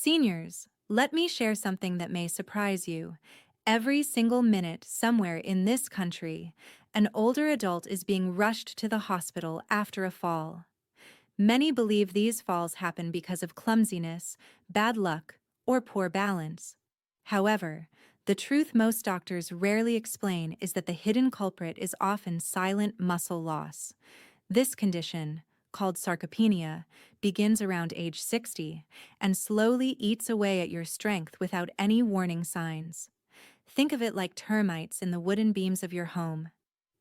Seniors, let me share something that may surprise you. Every single minute, somewhere in this country, an older adult is being rushed to the hospital after a fall. Many believe these falls happen because of clumsiness, bad luck, or poor balance. However, the truth most doctors rarely explain is that the hidden culprit is often silent muscle loss. This condition, called sarcopenia, begins around age 60 and slowly eats away at your strength without any warning signs. Think of it like termites in the wooden beams of your home.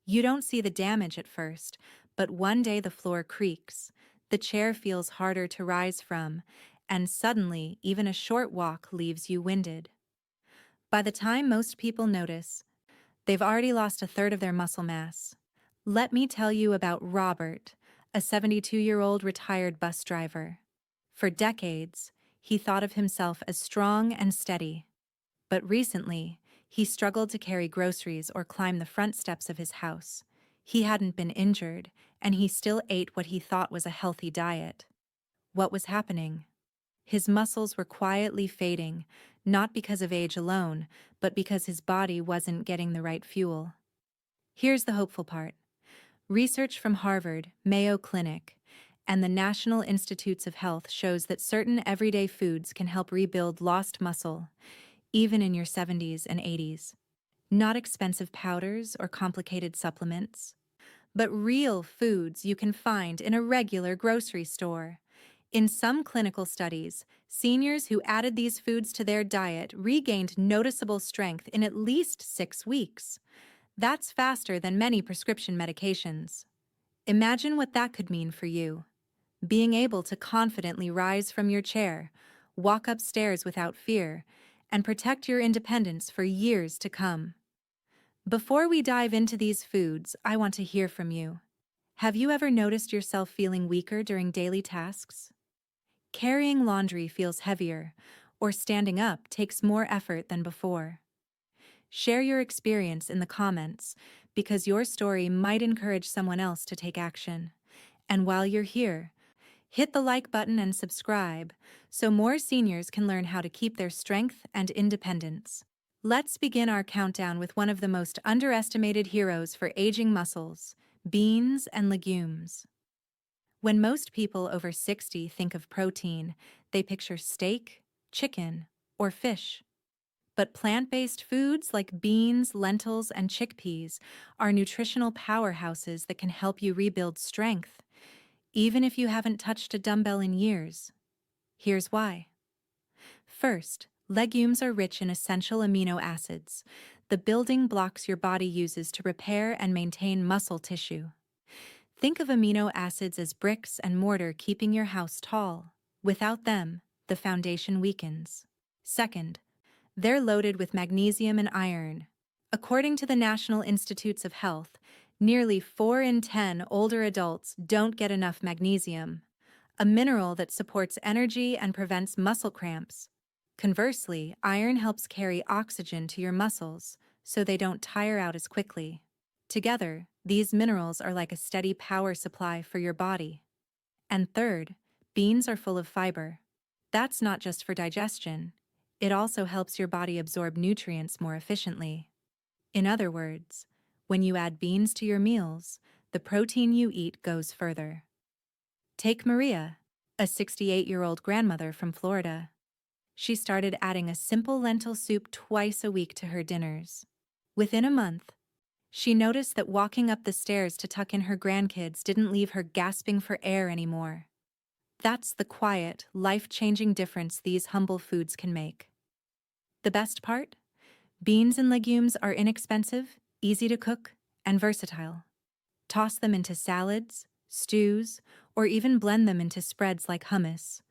You don't see the damage at first, but one day the floor creaks, the chair feels harder to rise from, and suddenly even a short walk leaves you winded. By the time most people notice, they've already lost a third of their muscle mass. Let me tell you about Robert, a 72-year-old retired bus driver. For decades, he thought of himself as strong and steady. But recently, he struggled to carry groceries or climb the front steps of his house. He hadn't been injured, and he still ate what he thought was a healthy diet. What was happening? His muscles were quietly fading, not because of age alone, but because his body wasn't getting the right fuel. Here's the hopeful part. Research from Harvard, Mayo Clinic, and the National Institutes of Health shows that certain everyday foods can help rebuild lost muscle, even in your 70s and 80s. Not expensive powders or complicated supplements, but real foods you can find in a regular grocery store. In some clinical studies, seniors who added these foods to their diet regained noticeable strength in at least 6 weeks. That's faster than many prescription medications. Imagine what that could mean for you. Being able to confidently rise from your chair, walk upstairs without fear, and protect your independence for years to come. Before we dive into these foods, I want to hear from you. Have you ever noticed yourself feeling weaker during daily tasks? Carrying laundry feels heavier, or standing up takes more effort than before. Share your experience in the comments, because your story might encourage someone else to take action. And while you're here, hit the like button and subscribe so more seniors can learn how to keep their strength and independence. Let's begin our countdown with one of the most underestimated heroes for aging muscles: beans and legumes. When most people over 60 think of protein, they picture steak, chicken, or fish. But plant-based foods like beans, lentils, and chickpeas are nutritional powerhouses that can help you rebuild strength, even if you haven't touched a dumbbell in years. Here's why. First, legumes are rich in essential amino acids, the building blocks your body uses to repair and maintain muscle tissue. Think of amino acids as bricks and mortar keeping your house tall. Without them, the foundation weakens. Second, they're loaded with magnesium and iron. According to the National Institutes of Health, nearly 4 in 10 older adults don't get enough magnesium, a mineral that supports energy and prevents muscle cramps. Conversely, iron helps carry oxygen to your muscles, so they don't tire out as quickly. Together, these minerals are like a steady power supply for your body. And third, beans are full of fiber. That's not just for digestion. It also helps your body absorb nutrients more efficiently. In other words, when you add beans to your meals, the protein you eat goes further. Take Maria, a 68-year-old grandmother from Florida. She started adding a simple lentil soup twice a week to her dinners. Within a month, she noticed that walking up the stairs to tuck in her grandkids didn't leave her gasping for air anymore. That's the quiet, life-changing difference these humble foods can make. The best part? Beans and legumes are inexpensive, easy to cook, and versatile. Toss them into salads, stews, or even blend them into spreads like hummus.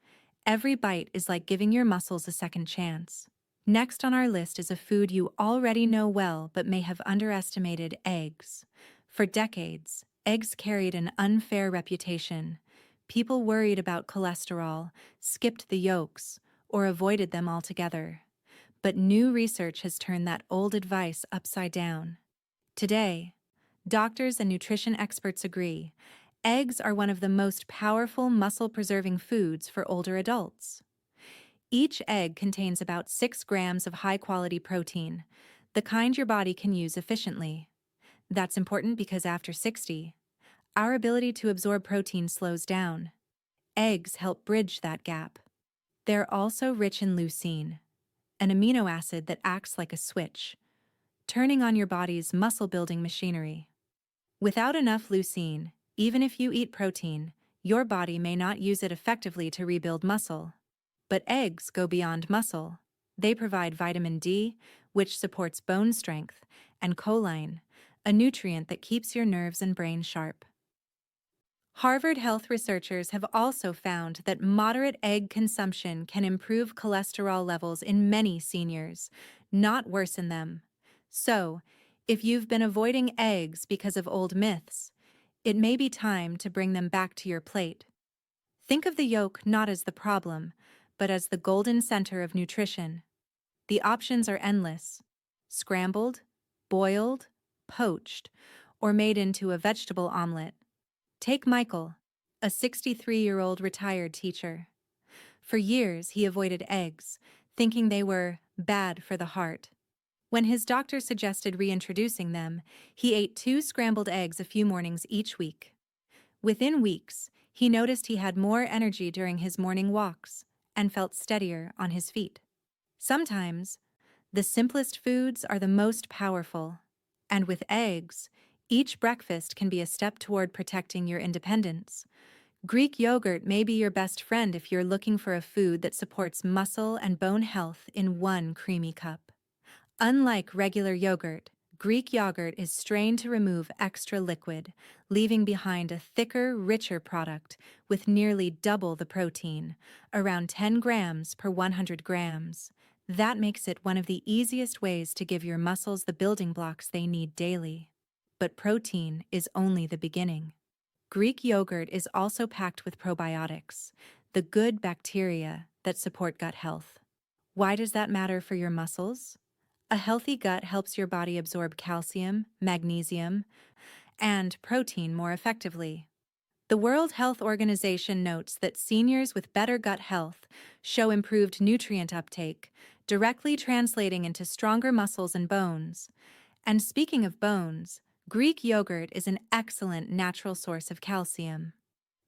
Every bite is like giving your muscles a second chance. Next on our list is a food you already know well but may have underestimated: eggs. For decades, eggs carried an unfair reputation. People worried about cholesterol, skipped the yolks, or avoided them altogether. But new research has turned that old advice upside down. Today, doctors and nutrition experts agree, eggs are one of the most powerful muscle-preserving foods for older adults. Each egg contains about 6 grams of high-quality protein, the kind your body can use efficiently. That's important because after 60, our ability to absorb protein slows down. Eggs help bridge that gap. They're also rich in leucine, an amino acid that acts like a switch, turning on your body's muscle-building machinery. Without enough leucine, even if you eat protein, your body may not use it effectively to rebuild muscle. But eggs go beyond muscle. They provide vitamin D, which supports bone strength, and choline, a nutrient that keeps your nerves and brain sharp. Harvard Health researchers have also found that moderate egg consumption can improve cholesterol levels in many seniors, not worsen them. So, if you've been avoiding eggs because of old myths, it may be time to bring them back to your plate. Think of the yolk not as the problem, but as the golden center of nutrition. The options are endless: scrambled, boiled, poached, or made into a vegetable omelet. Take Michael, a 63-year-old retired teacher. For years, he avoided eggs, thinking they were bad for the heart. When his doctor suggested reintroducing them, he ate 2 scrambled eggs a few mornings each week. Within weeks, he noticed he had more energy during his morning walks and felt steadier on his feet. Sometimes, the simplest foods are the most powerful. And with eggs, each breakfast can be a step toward protecting your independence. Greek yogurt may be your best friend if you're looking for a food that supports muscle and bone health in one creamy cup. Unlike regular yogurt, Greek yogurt is strained to remove extra liquid, leaving behind a thicker, richer product with nearly double the protein, around 10 grams per 100 grams. That makes it one of the easiest ways to give your muscles the building blocks they need daily. But protein is only the beginning. Greek yogurt is also packed with probiotics, the good bacteria that support gut health. Why does that matter for your muscles? A healthy gut helps your body absorb calcium, magnesium, and protein more effectively. The World Health Organization notes that seniors with better gut health show improved nutrient uptake, directly translating into stronger muscles and bones. And speaking of bones, Greek yogurt is an excellent natural source of calcium.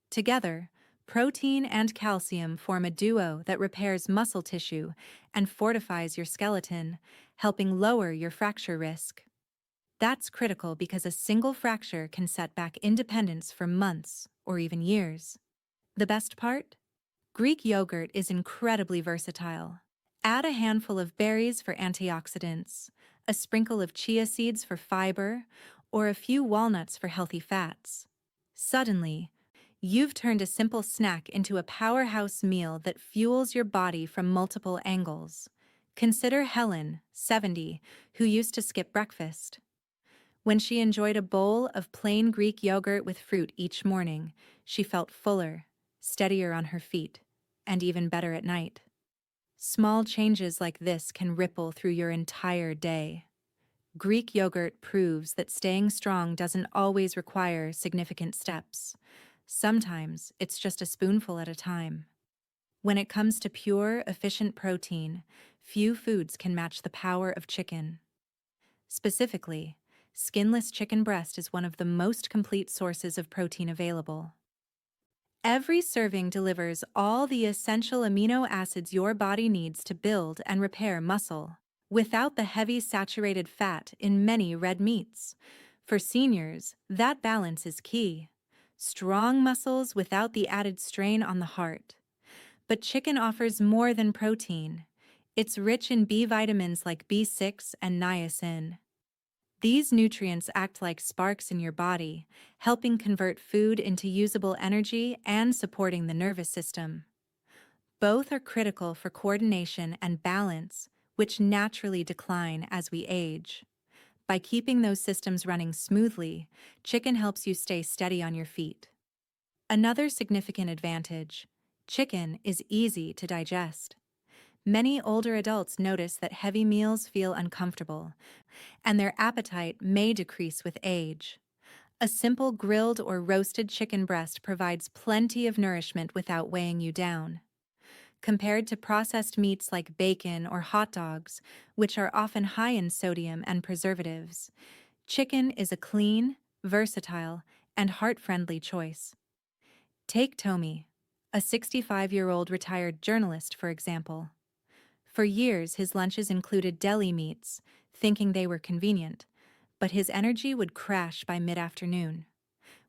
Together, protein and calcium form a duo that repairs muscle tissue and fortifies your skeleton, helping lower your fracture risk. That's critical because a single fracture can set back independence for months or even years. The best part? Greek yogurt is incredibly versatile. Add a handful of berries for antioxidants, a sprinkle of chia seeds for fiber, or a few walnuts for healthy fats. Suddenly, you've turned a simple snack into a powerhouse meal that fuels your body from multiple angles. Consider Helen, 70, who used to skip breakfast. When she enjoyed a bowl of plain Greek yogurt with fruit each morning, she felt fuller, steadier on her feet, and even better at night. Small changes like this can ripple through your entire day. Greek yogurt proves that staying strong doesn't always require significant steps. Sometimes it's just a spoonful at a time. When it comes to pure, efficient protein, few foods can match the power of chicken. Specifically, skinless chicken breast is one of the most complete sources of protein available. Every serving delivers all the essential amino acids your body needs to build and repair muscle, without the heavy saturated fat in many red meats. For seniors, that balance is key. Strong muscles without the added strain on the heart. But chicken offers more than protein. It's rich in B vitamins like B6 and niacin. These nutrients act like sparks in your body, helping convert food into usable energy and supporting the nervous system. Both are critical for coordination and balance, which naturally decline as we age. By keeping those systems running smoothly, chicken helps you stay steady on your feet. Another significant advantage: chicken is easy to digest. Many older adults notice that heavy meals feel uncomfortable, and their appetite may decrease with age. A simple grilled or roasted chicken breast provides plenty of nourishment without weighing you down. compared to processed meats like bacon or hot dogs, which are often high in sodium and preservatives. Chicken is a clean, versatile, and heart-friendly choice. Take Tommy, a 65-year-old retired journalist, for example. For years, his lunches included deli meats, thinking they were convenient, but his energy would crash by mid-afternoon.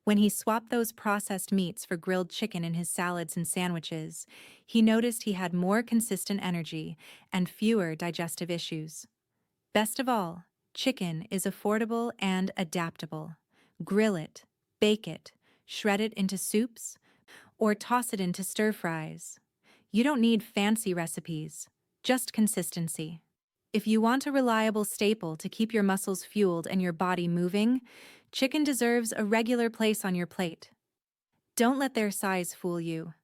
When he swapped those processed meats for grilled chicken in his salads and sandwiches, he noticed he had more consistent energy and fewer digestive issues. Best of all, chicken is affordable and adaptable. Grill it, bake it, shred it into soups, or toss it into stir-fries. You don't need fancy recipes, just consistency. If you want a reliable staple to keep your muscles fueled and your body moving, chicken deserves a regular place on your plate. Don't let their size fool you.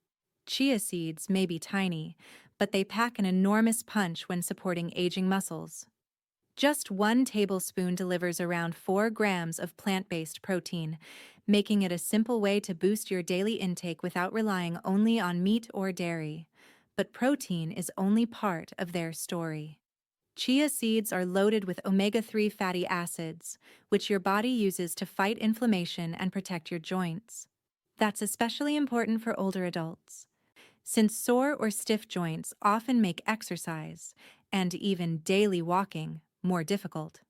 Chia seeds may be tiny, but they pack an enormous punch when supporting aging muscles. Just 1 tablespoon delivers around 4 grams of plant-based protein, making it a simple way to boost your daily intake without relying only on meat or dairy. But protein is only part of their story. Chia seeds are loaded with omega-3 fatty acids, which your body uses to fight inflammation and protect your joints. That's especially important for older adults, since sore or stiff joints often make exercise, and even daily walking, more difficult.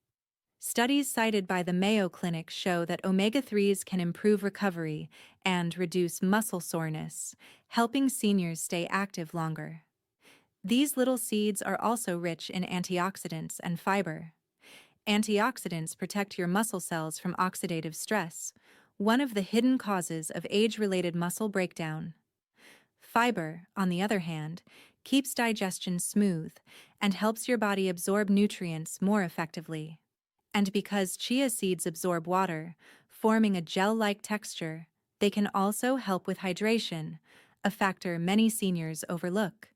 Studies cited by the Mayo Clinic show that omega-3s can improve recovery and reduce muscle soreness, helping seniors stay active longer. These little seeds are also rich in antioxidants and fiber. Antioxidants protect your muscle cells from oxidative stress, one of the hidden causes of age-related muscle breakdown. Fiber, on the other hand, keeps digestion smooth and helps your body absorb nutrients more effectively. And because chia seeds absorb water, forming a gel-like texture, they can also help with hydration, a factor many seniors overlook.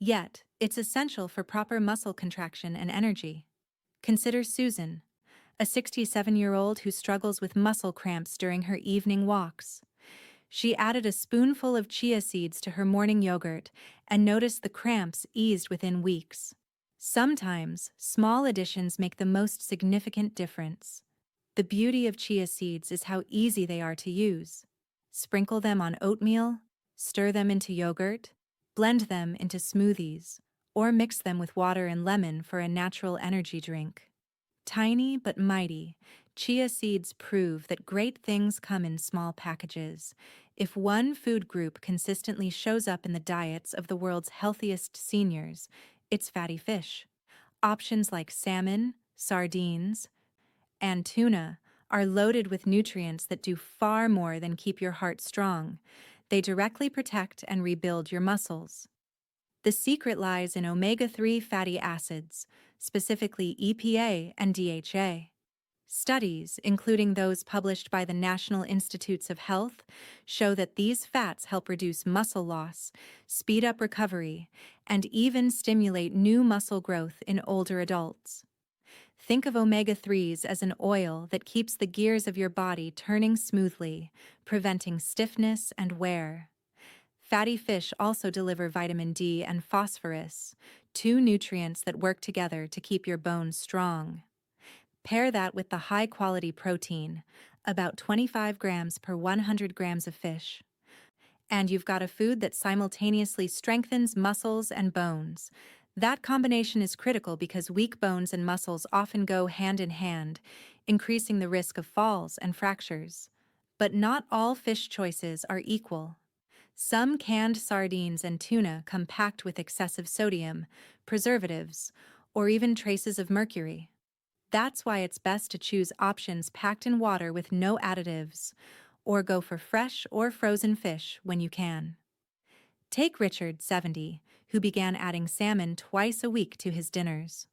Yet, it's essential for proper muscle contraction and energy. Consider Susan, a 67-year-old who struggles with muscle cramps during her evening walks. She added a spoonful of chia seeds to her morning yogurt and noticed the cramps eased within weeks. Sometimes, small additions make the most significant difference. The beauty of chia seeds is how easy they are to use. Sprinkle them on oatmeal, stir them into yogurt, blend them into smoothies, or mix them with water and lemon for a natural energy drink. Tiny but mighty, chia seeds prove that great things come in small packages. If one food group consistently shows up in the diets of the world's healthiest seniors, it's fatty fish. Options like salmon, sardines, and tuna are loaded with nutrients that do far more than keep your heart strong. They directly protect and rebuild your muscles. The secret lies in omega-3 fatty acids, specifically EPA and DHA. Studies, including those published by the National Institutes of Health, show that these fats help reduce muscle loss, speed up recovery, and even stimulate new muscle growth in older adults. Think of omega-3s as an oil that keeps the gears of your body turning smoothly, preventing stiffness and wear. Fatty fish also deliver vitamin D and phosphorus, two nutrients that work together to keep your bones strong. Pair that with the high-quality protein, about 25 grams per 100 grams of fish, and you've got a food that simultaneously strengthens muscles and bones. That combination is critical because weak bones and muscles often go hand in hand, increasing the risk of falls and fractures. But not all fish choices are equal. Some canned sardines and tuna come packed with excessive sodium, preservatives, or even traces of mercury. That's why it's best to choose options packed in water with no additives, or go for fresh or frozen fish when you can. Take Richard, 70, who began adding salmon twice a week to his dinners.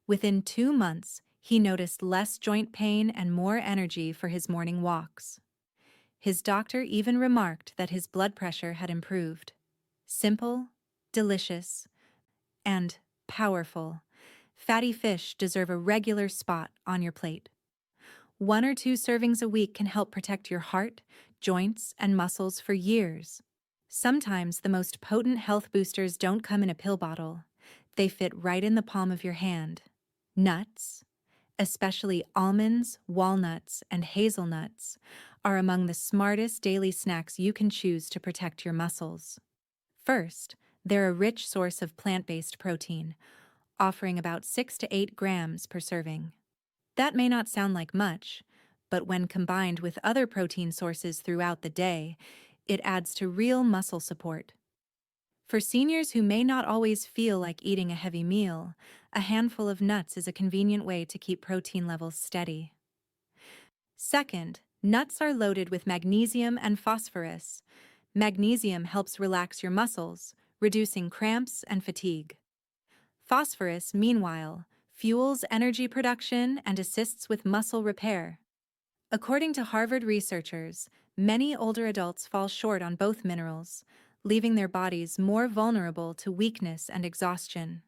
Within 2 months, he noticed less joint pain and more energy for his morning walks. His doctor even remarked that his blood pressure had improved. Simple, delicious, and powerful. Fatty fish deserve a regular spot on your plate. 1 or 2 servings a week can help protect your heart, joints, and muscles for years. Sometimes the most potent health boosters don't come in a pill bottle. They fit right in the palm of your hand. Nuts, especially almonds, walnuts, and hazelnuts, are among the smartest daily snacks you can choose to protect your muscles. First, they're a rich source of plant-based protein, offering about 6 to 8 grams per serving. That may not sound like much, but when combined with other protein sources throughout the day, it adds to real muscle support. For seniors who may not always feel like eating a heavy meal, a handful of nuts is a convenient way to keep protein levels steady. Second, nuts are loaded with magnesium and phosphorus. Magnesium helps relax your muscles, reducing cramps and fatigue. Phosphorus, meanwhile, fuels energy production and assists with muscle repair. According to Harvard researchers, many older adults fall short on both minerals, leaving their bodies more vulnerable to weakness and exhaustion.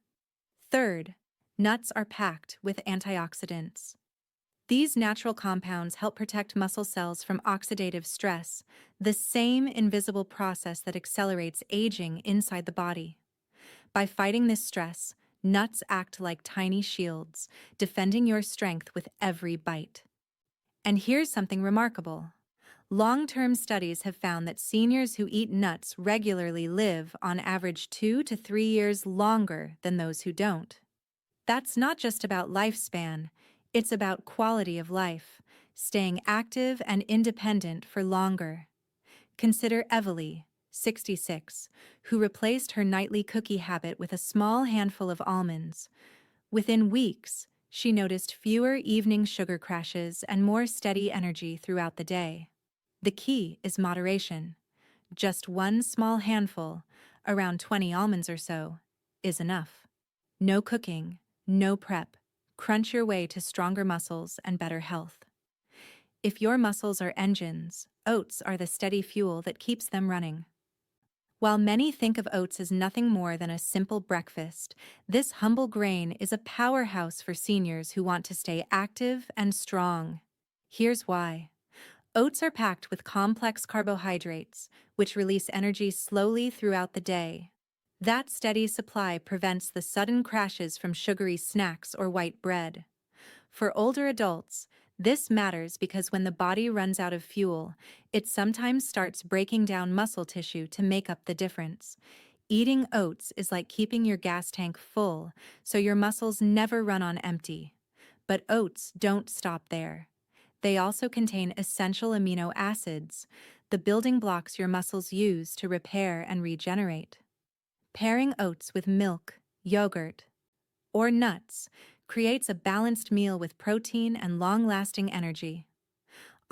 Third, nuts are packed with antioxidants. These natural compounds help protect muscle cells from oxidative stress, the same invisible process that accelerates aging inside the body. By fighting this stress, nuts act like tiny shields, defending your strength with every bite. And here's something remarkable. Long-term studies have found that seniors who eat nuts regularly live on average 2 to 3 years longer than those who don't. That's not just about lifespan, it's about quality of life, staying active and independent for longer. Consider Evely, 66, who replaced her nightly cookie habit with a small handful of almonds. Within weeks, she noticed fewer evening sugar crashes and more steady energy throughout the day. The key is moderation. Just one small handful, around 20 almonds or so, is enough. No cooking, no prep. Crunch your way to stronger muscles and better health. If your muscles are engines, oats are the steady fuel that keeps them running. While many think of oats as nothing more than a simple breakfast, this humble grain is a powerhouse for seniors who want to stay active and strong. Here's why. Oats are packed with complex carbohydrates, which release energy slowly throughout the day. That steady supply prevents the sudden crashes from sugary snacks or white bread. For older adults, this matters because when the body runs out of fuel, it sometimes starts breaking down muscle tissue to make up the difference. Eating oats is like keeping your gas tank full, so your muscles never run on empty. But oats don't stop there. They also contain essential amino acids, the building blocks your muscles use to repair and regenerate. Pairing oats with milk, yogurt, or nuts creates a balanced meal with protein and long-lasting energy.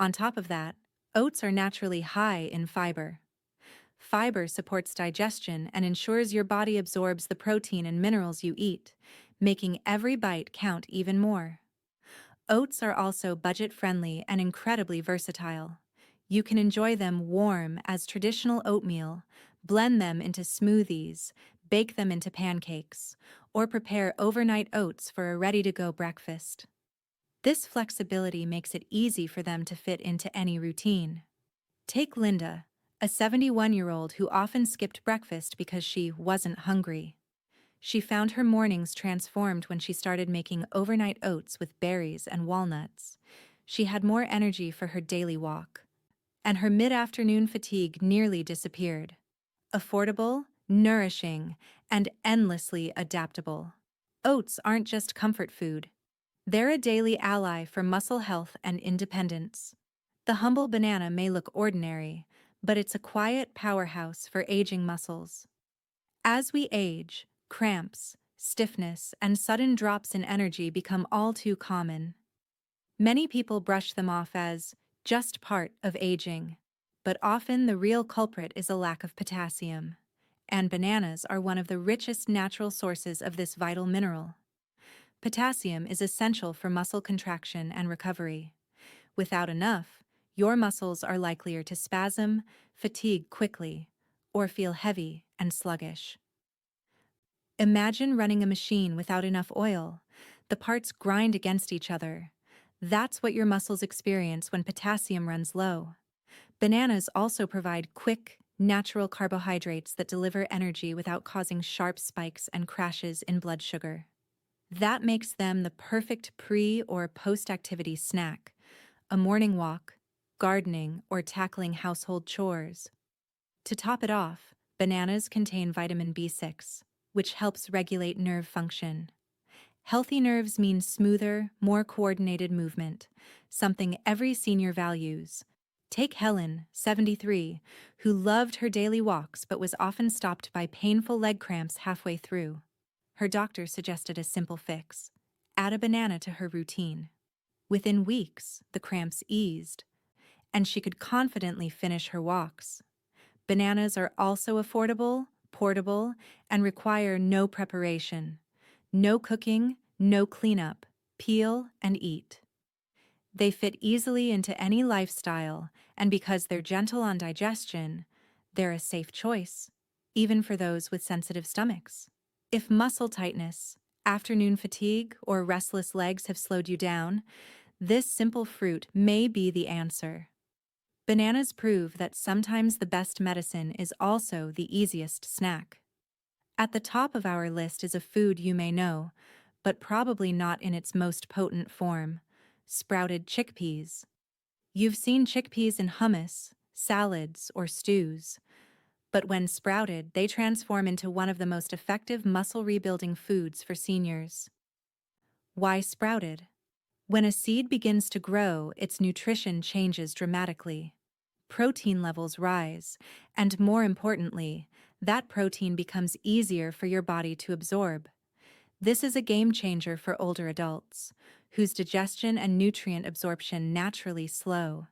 On top of that, oats are naturally high in fiber. Fiber supports digestion and ensures your body absorbs the protein and minerals you eat, making every bite count even more. Oats are also budget-friendly and incredibly versatile. You can enjoy them warm as traditional oatmeal, blend them into smoothies, bake them into pancakes, or prepare overnight oats for a ready-to-go breakfast. This flexibility makes it easy for them to fit into any routine. Take Linda, a 71-year-old who often skipped breakfast because she wasn't hungry. She found her mornings transformed when she started making overnight oats with berries and walnuts. She had more energy for her daily walk, and her mid-afternoon fatigue nearly disappeared. Affordable, nourishing, and endlessly adaptable. Oats aren't just comfort food. They're a daily ally for muscle health and independence. The humble banana may look ordinary, but it's a quiet powerhouse for aging muscles. As we age, cramps, stiffness, and sudden drops in energy become all too common. Many people brush them off as just part of aging, but often the real culprit is a lack of potassium. And bananas are one of the richest natural sources of this vital mineral. Potassium is essential for muscle contraction and recovery. Without enough, your muscles are likelier to spasm, fatigue quickly, or feel heavy and sluggish. Imagine running a machine without enough oil. The parts grind against each other. That's what your muscles experience when potassium runs low. Bananas also provide quick, natural carbohydrates that deliver energy without causing sharp spikes and crashes in blood sugar. That makes them the perfect pre- or post-activity snack, a morning walk, gardening, or tackling household chores. To top it off, bananas contain vitamin B6, which helps regulate nerve function. Healthy nerves mean smoother, more coordinated movement, something every senior values. Take Helen, 73, who loved her daily walks but was often stopped by painful leg cramps halfway through. Her doctor suggested a simple fix: add a banana to her routine. Within weeks, the cramps eased, and she could confidently finish her walks. Bananas are also affordable, portable, and require no preparation. No cooking, no cleanup. Peel and eat. They fit easily into any lifestyle, and because they're gentle on digestion, they're a safe choice, even for those with sensitive stomachs. If muscle tightness, afternoon fatigue, or restless legs have slowed you down, this simple fruit may be the answer. Bananas prove that sometimes the best medicine is also the easiest snack. At the top of our list is a food you may know, but probably not in its most potent form: sprouted chickpeas. You've seen chickpeas in hummus, salads, or stews, but when sprouted, they transform into one of the most effective muscle-rebuilding foods for seniors. Why sprouted? When a seed begins to grow, its nutrition changes dramatically. Protein levels rise, and more importantly, that protein becomes easier for your body to absorb. This is a game changer for older adults, whose digestion and nutrient absorption naturally slow.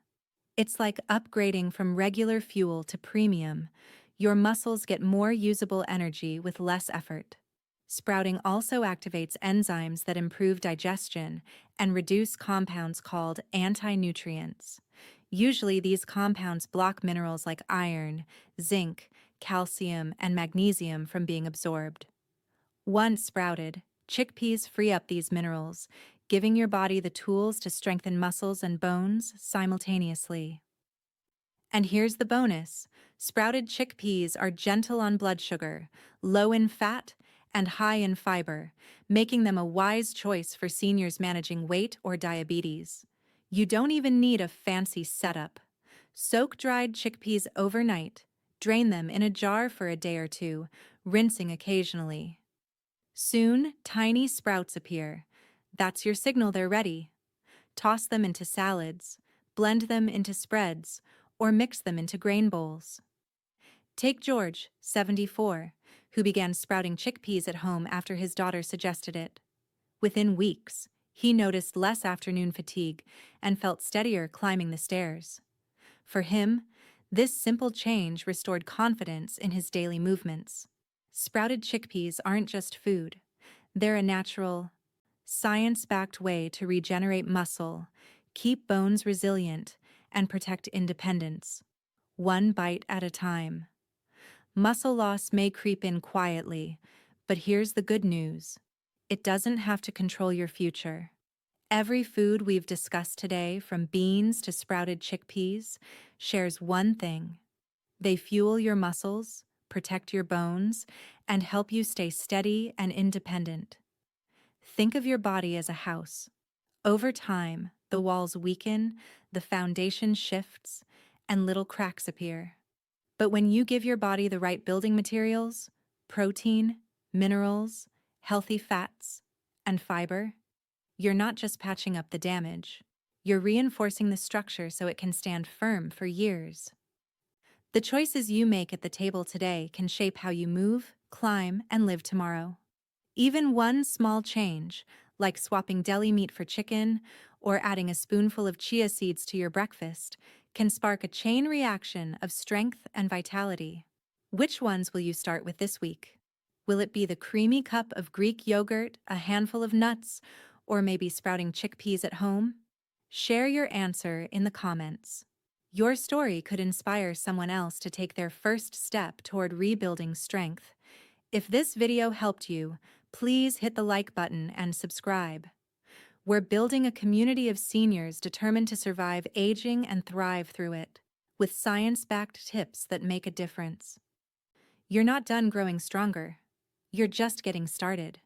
It's like upgrading from regular fuel to premium. Your muscles get more usable energy with less effort. Sprouting also activates enzymes that improve digestion and reduce compounds called anti-nutrients. Usually, these compounds block minerals like iron, zinc, calcium, and magnesium from being absorbed. Once sprouted, chickpeas free up these minerals, giving your body the tools to strengthen muscles and bones simultaneously. And here's the bonus: sprouted chickpeas are gentle on blood sugar, low in fat, and high in fiber, making them a wise choice for seniors managing weight or diabetes. You don't even need a fancy setup. Soak dried chickpeas overnight, drain them in a jar for a day or two, rinsing occasionally. Soon, tiny sprouts appear. That's your signal they're ready. Toss them into salads, blend them into spreads, or mix them into grain bowls. Take George, 74, who began sprouting chickpeas at home after his daughter suggested it. Within weeks, he noticed less afternoon fatigue and felt steadier climbing the stairs. For him, this simple change restored confidence in his daily movements. Sprouted chickpeas aren't just food. They're a natural, science-backed way to regenerate muscle, keep bones resilient, and protect independence, one bite at a time. Muscle loss may creep in quietly, but here's the good news: it doesn't have to control your future. Every food we've discussed today, from beans to sprouted chickpeas, shares one thing: they fuel your muscles, protect your bones, and help you stay steady and independent. Think of your body as a house. Over time, the walls weaken, the foundation shifts, and little cracks appear. But when you give your body the right building materials, protein, minerals, healthy fats, and fiber, you're not just patching up the damage. You're reinforcing the structure so it can stand firm for years. The choices you make at the table today can shape how you move, climb, and live tomorrow. Even one small change, like swapping deli meat for chicken or adding a spoonful of chia seeds to your breakfast, can spark a chain reaction of strength and vitality. Which ones will you start with this week? Will it be the creamy cup of Greek yogurt, a handful of nuts, or maybe sprouting chickpeas at home? Share your answer in the comments. Your story could inspire someone else to take their first step toward rebuilding strength. If this video helped you, please hit the like button and subscribe. We're building a community of seniors determined to survive aging and thrive through it. with science-backed tips that make a difference. You're not done growing stronger. You're just getting started.